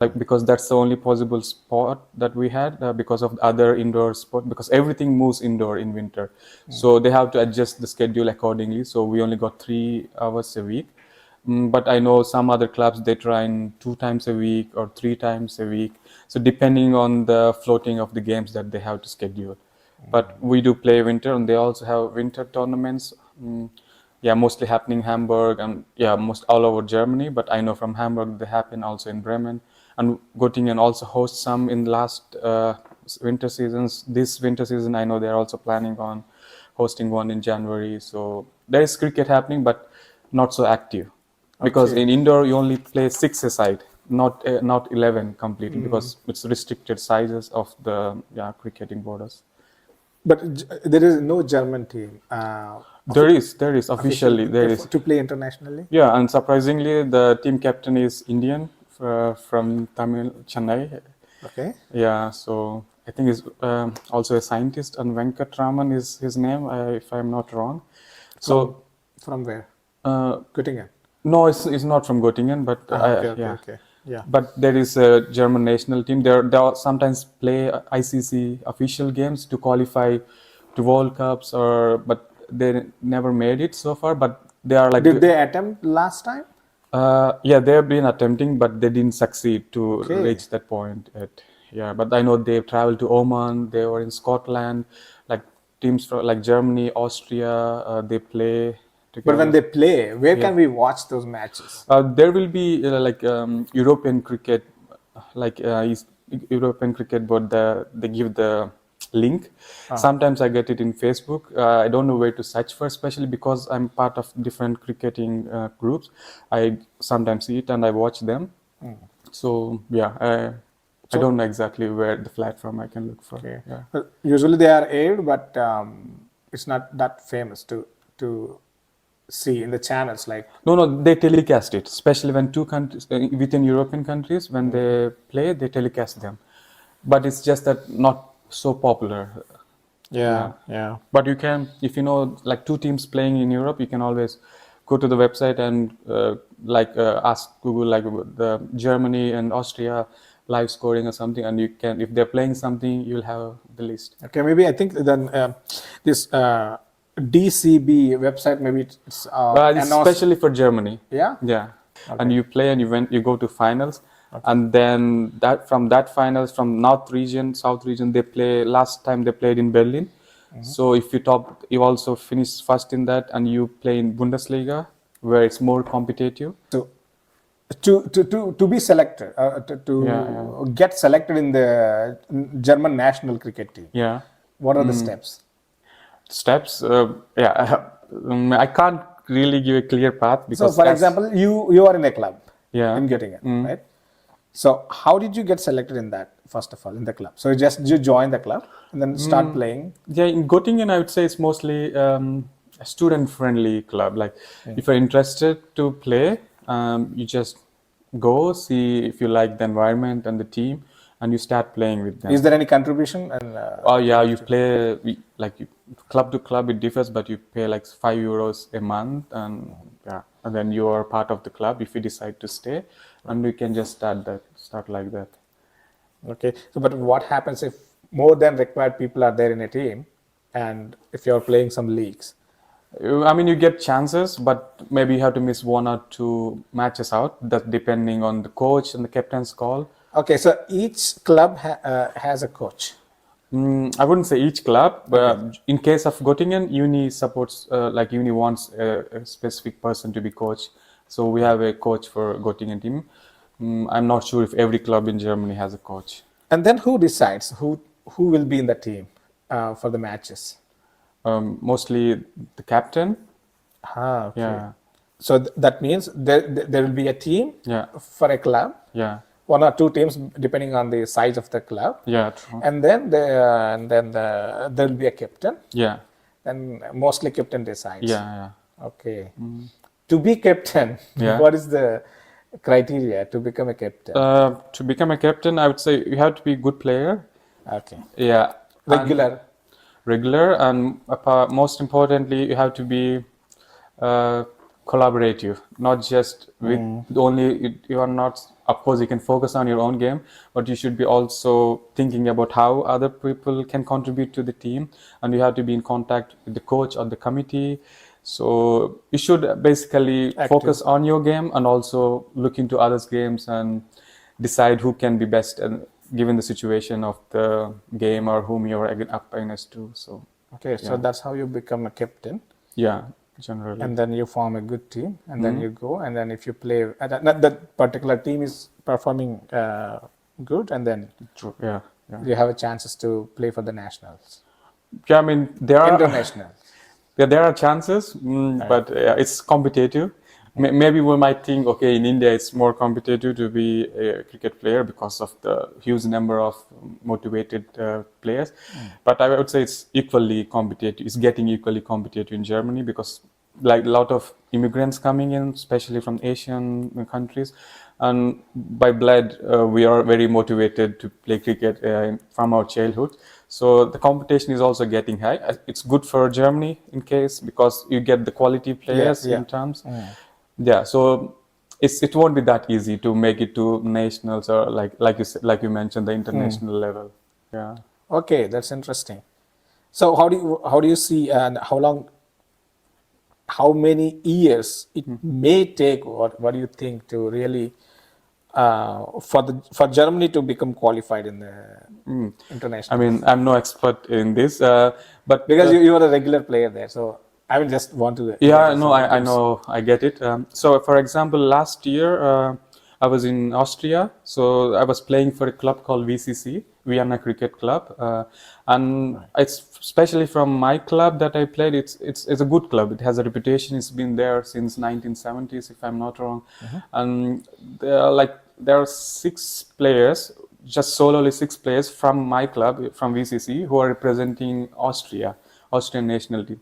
like because that's the only possible spot that we had because of the other indoor sport, because everything moves indoor in winter. So they have to adjust the schedule accordingly, so we only got 3 hours a week. But I know some other clubs, they train 2 times a week or 3 times a week, so depending on the floating of the games that they have to schedule. But we do play winter, and they also have winter tournaments. Yeah, mostly happening Hamburg, and yeah, most all over Germany. But I know from Hamburg they happen also in Bremen, and Göttingen also hosts some in the last winter seasons. This winter season, I know they're also planning on hosting one in January. So there is cricket happening, but not so active, because Okay. in indoor you only play 6 a side, not 11 completely, because it's restricted sizes of the cricketing borders. But there is no German team There is officially officially there is. to play internationally. Yeah, and surprisingly, the team captain is Indian, from Tamil Chennai. Okay. Yeah, so I think he's also a scientist, and Venkatraman is his name, if I'm not wrong. From So from where? uh, Göttingen. no, it's not from Göttingen, but Okay. Okay. yeah. Okay. Yeah. But there is a German national team. They sometimes play ICC official games to qualify to World Cups, or but they never made it so far. But they are like Did they attempt last time? yeah, they have been attempting, but they didn't succeed to Okay. reach that point yet. Yeah, but I know they've traveled to Oman. They were in Scotland, like teams from like Germany, Austria. They play But when together. they play, where Yeah. can we watch those matches? There will be like European cricket, like European cricket board. They give the link. Sometimes I get it in Facebook. I don't know where to search for, especially because I'm part of different cricketing groups. I sometimes see it and I watch them. So yeah, I So- don't know exactly where the platform I can look for. Okay. Yeah. Well, usually they are aired, but it's not that famous to see in the channels. Like No, they telecast it, especially when two countries within European countries, when they play, they telecast them. But it's just that not so popular. yeah. But you can, if you know, like two teams playing in Europe, you can always go to the website and ask Google like the Germany and Austria live scoring or something, and you can, if they're playing something, you'll have the list. Okay, maybe I think then this DCB website, maybe it's announced. Especially for Germany. Yeah. Yeah. And you play and you go to finals. And then from that finals, from North region, South region, they play, last time they played in Berlin. So if you also finish first in that, and you play in Bundesliga, where it's more competitive. So to be selected, to get selected in the German national cricket team, Yeah. what are the steps? Steps. I can't really give a clear path, So, because for example, you are in a club Yeah. in Göttingen, right? So, how did you get selected in that, first of all, in the club? So, you join the club and then start playing? Yeah, in Göttingen, I would say it's mostly a student-friendly club. Like, if you're interested to play, you just go, see if you like the environment and the team, and you start playing with them. Is there any contribution? And Oh yeah, you play club to club, it differs, but you pay like €5 a month, and and then you are part of the club if you decide to stay, and you can just start like that. okay. So, but what happens if more than required people are there in a team, and if you're playing some leagues? I mean, you get chances, but maybe you have to miss 1 or 2 matches out. That depending on the coach and the captain's call. Okay, so each club has a coach. I wouldn't say each club, but in case of Göttingen, Uni supports, like Uni wants a specific person to be coach. So we have a coach for Göttingen team. I'm not sure if every club in Germany has a coach. And then who decides who will be in the team for the matches? Mostly the captain. Okay. Yeah. So that means there will be a team Yeah. for a club, Yeah. 1 or 2 teams depending on the size of the club, Yeah. True. and then there will be a captain, Yeah. and mostly captain decides. Yeah. Okay. To be captain, Yeah. what is the criteria to become a captain? To become a captain, I would say you have to be a good player. Okay. Yeah. Regular. And most importantly, you have to be collaborative, not just with you are not, of course you can focus on your own game, but you should be also thinking about how other people can contribute to the team, and you have to be in contact with the coach or the committee. So you should basically focus on your game and also look into others' games and decide who can be best and given the situation of the game or whom you're up against to. So Okay, so that's how you become a captain. yeah, generally. And then you form a good team, and then you go, and then if you play, that particular team is performing good, and then True. Yeah. you have a chances to play for the nationals, Yeah, I mean there are international. there are chances, but it's competitive. Maybe we might think, okay, in India it's more competitive to be a cricket player because of the huge number of motivated players. But I would say it's equally competitive. It's getting equally competitive in Germany because like a lot of immigrants coming in, especially from Asian countries, and by blood we are very motivated to play cricket from our childhood. So the competition is also getting high. It's good for Germany in case because you get the quality players in terms. Yeah, so it won't be that easy to make it to nationals or like you said, like you mentioned, the international level. Yeah. Okay, that's interesting. So how do you see, and how many years it may take? What do you think to really for Germany to become qualified in the I international? mean, I'm no expert in this, but Because you are a regular player there, so I will just want to. yeah, no, I know, I get it. So, for example, last year I was in Austria, so I was playing for a club called VCC, Vienna Cricket Club, and it's especially from my club that I played. It's a good club. It has a reputation. It's been there since 1970s, if I'm not wrong, and there are 6 players, just solely 6 players from my club, from VCC, who are representing Austrian national team.